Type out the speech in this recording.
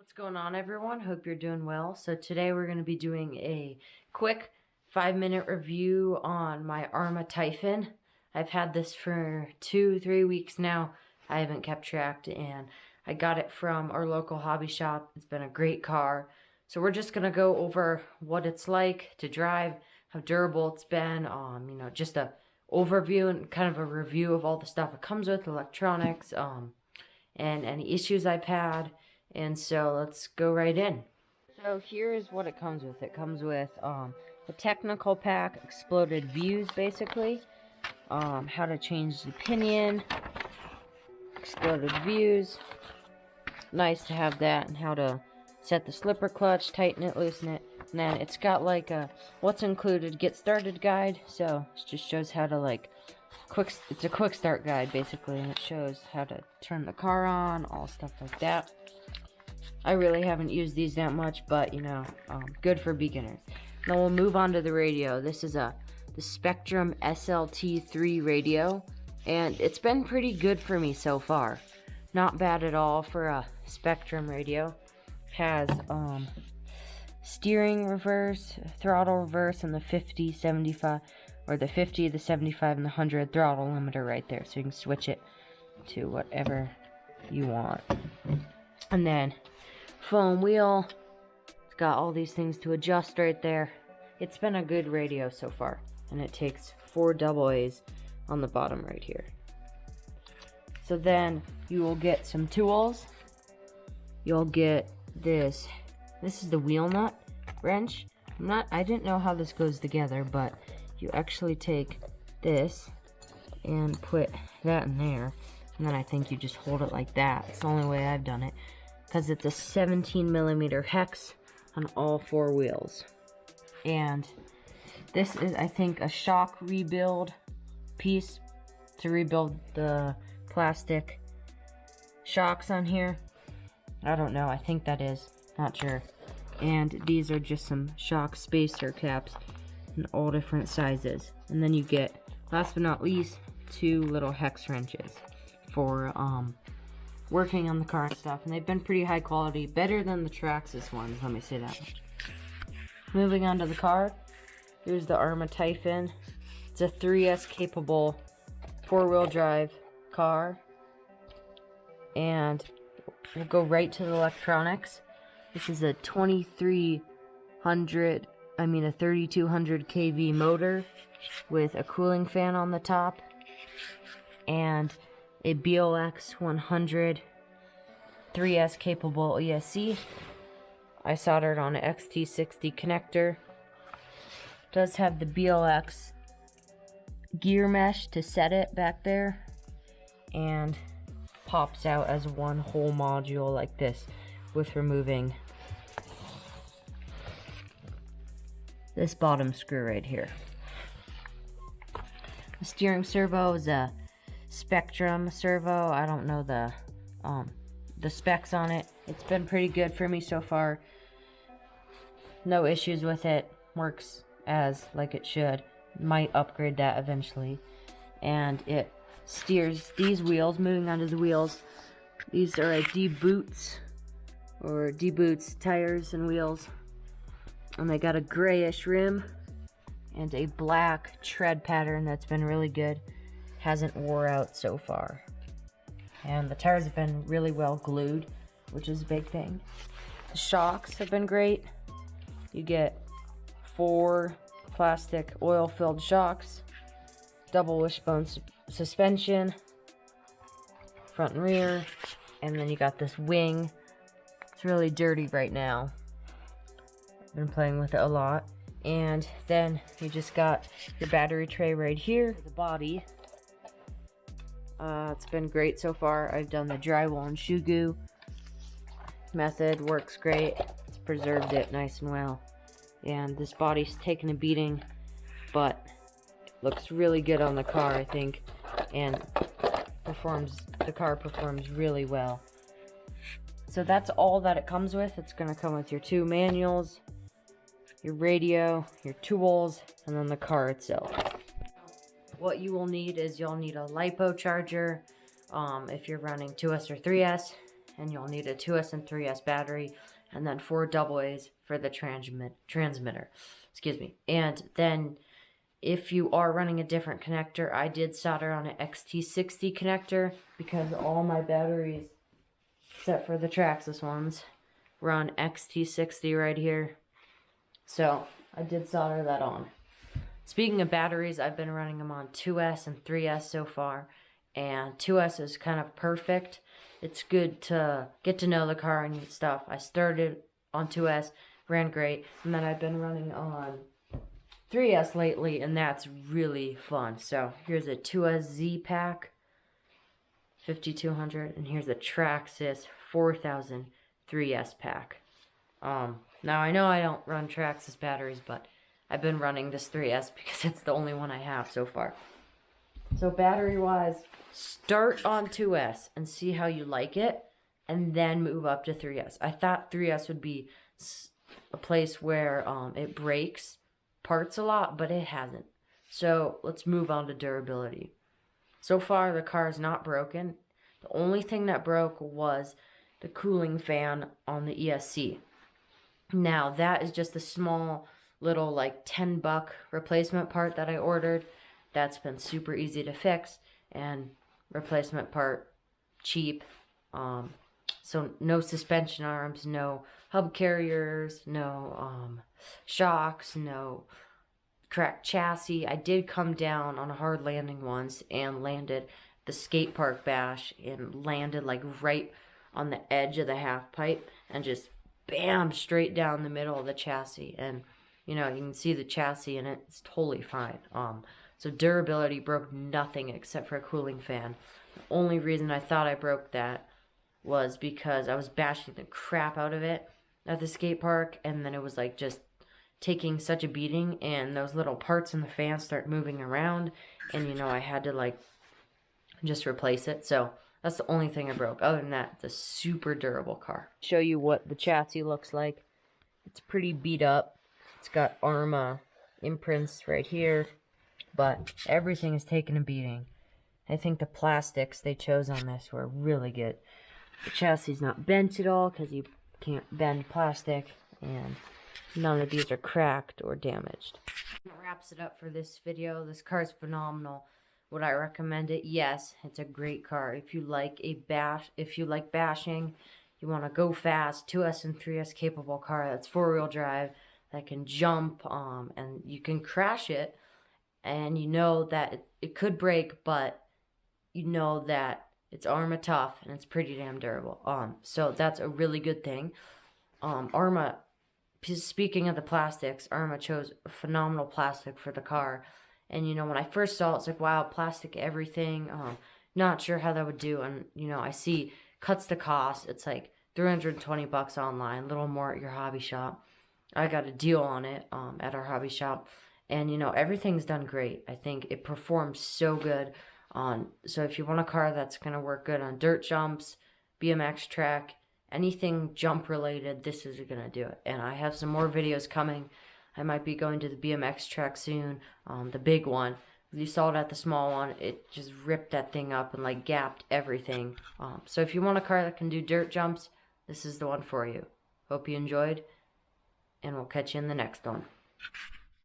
What's going on, everyone? Hope you're doing well. So today we're going to be doing a quick 5-minute review on my Arrma Typhon. I've had this for 2-3 weeks now. I haven't kept track, and I got it from our local hobby shop. It's been a great car. So we're just going to go over what it's like to drive, how durable it's been, just a overview and kind of a review of all the stuff it comes with, electronics, and any issues I've had. And so let's go right in. So here's what it comes with. It comes with a technical pack, exploded views basically, how to change the pinion, exploded views. Nice to have that, and how to set the slipper clutch, tighten it, loosen it. And then it's got like a what's included get started guide. So it just shows how to it's a quick start guide basically, and it shows how to turn the car on, all stuff like that. I really haven't used these that much, but good for beginners. Now we'll move on to the radio. This is the Spectrum SLT3 radio, and it's been pretty good for me so far. Not bad at all for a Spectrum radio. It has steering reverse, throttle reverse, and the 50, 75, or the 50, the 75, and the 100 throttle limiter right there, so you can switch it to whatever you want. And then foam wheel. It's got all these things to adjust right there. It's been a good radio so far, and it takes 4 AA's on the bottom right here. So then you will get some tools. You'll get this. This is the wheel nut wrench. I didn't know how this goes together, but you actually take this and put that in there, and then I think you just hold it like that. It's the only way I've done it, because it's a 17mm hex on all 4 wheels. And this is, I think, a shock rebuild piece to rebuild the plastic shocks on here. I don't know, I think that is, not sure. And these are just some shock spacer caps in all different sizes. And then you get, last but not least, 2 little hex wrenches for working on the car and stuff, and they've been pretty high quality, better than the Traxxas ones, let me say that much. Moving on to the car, here's the Arrma Typhon. It's a 3S capable 4-wheel drive car, and we'll go right to the electronics. This is a 3200 kV motor with a cooling fan on the top, and a BOX 100 3S capable ESC. I soldered on an XT60 connector. It does have the BOX gear mesh to set it back there, and pops out as one whole module like this, with removing this bottom screw right here. The steering servo is a Spectrum servo. I don't know the specs on it. It's been pretty good for me so far. No issues with it. Works as like it should. Might upgrade that eventually. And it steers these wheels. Moving onto the wheels. These are a D-Boots tires and wheels. And they got a grayish rim and a black tread pattern that's been really good. Hasn't wore out so far, and the tires have been really well glued, which is a big thing. The shocks have been great. You get 4 plastic oil-filled shocks, double wishbone suspension, front and rear, and then you got this wing. It's really dirty right now. I've been playing with it a lot. And then you just got your battery tray right here, the body. It's been great so far. I've done the drywall and shoe goo method. Works great. It's preserved it nice and well. And this body's taken a beating, but looks really good on the car, I think. And the car performs really well. So that's all that it comes with. It's going to come with your 2 manuals, your radio, your tools, and then the car itself. What you'll need a LiPo charger if you're running 2S or 3S, and you'll need a 2S and 3S battery, and then 4 AA's for the transmitter. Excuse me. And then if you are running a different connector, I did solder on an XT60 connector because all my batteries, except for the Traxxas ones, were on XT60 right here. So I did solder that on. Speaking of batteries, I've been running them on 2S and 3S so far, and 2S is kind of perfect. It's good to get to know the car and stuff. I started on 2S, ran great, and then I've been running on 3S lately, and that's really fun. So here's a 2S Z pack, 5200, and here's a Traxxas 4000 3S pack. Now I know I don't run Traxxas batteries, but I've been running this 3S because it's the only one I have so far. So battery wise, start on 2S and see how you like it, and then move up to 3S. I thought 3S would be a place where it breaks parts a lot, but it hasn't. So let's move on to durability. So far the car is not broken. The only thing that broke was the cooling fan on the ESC. Now that is just a small little like $10 replacement part that I ordered. That's been super easy to fix, and replacement part cheap. So no suspension arms, no hub carriers, no shocks, no cracked chassis. I did come down on a hard landing once and landed the skate park bash and landed like right on the edge of the half pipe and just bam, straight down the middle of the chassis. And you know, you can see the chassis and it's totally fine. So durability broke nothing except for a cooling fan. The only reason I thought I broke that was because I was bashing the crap out of it at the skate park, and then it was like just taking such a beating, and those little parts in the fan start moving around, and you know, I had to like just replace it. So that's the only thing I broke. Other than that, it's a super durable car. Show you what the chassis looks like. It's pretty beat up. It's got Arrma imprints right here, but everything is taking a beating. I think the plastics they chose on this were really good. The chassis is not bent at all because you can't bend plastic, and none of these are cracked or damaged. That wraps it up for this video. This car is phenomenal. Would I recommend it? Yes, it's a great car. If you like bashing, you want to go fast, 2S and 3S capable car that's 4-wheel drive, that can jump, and you can crash it, and you know that it could break, but you know that it's Arrma tough and it's pretty damn durable. So that's a really good thing. Arrma, speaking of the plastics, Arrma chose a phenomenal plastic for the car. And, you know, when I first saw it, it's like, wow, plastic everything. Not sure how that would do. And, you know, I see cuts the cost. It's like $320 online, a little more at your hobby shop. I got a deal on it at our hobby shop. And, you know, everything's done great. I think it performs so good. So if you want a car that's going to work good on dirt jumps, BMX track, anything jump related, this is going to do it. And I have some more videos coming. I might be going to the BMX track soon, the big one. If you saw it at the small one, it just ripped that thing up and like gapped everything. So if you want a car that can do dirt jumps, this is the one for you. Hope you enjoyed, and we'll catch you in the next one.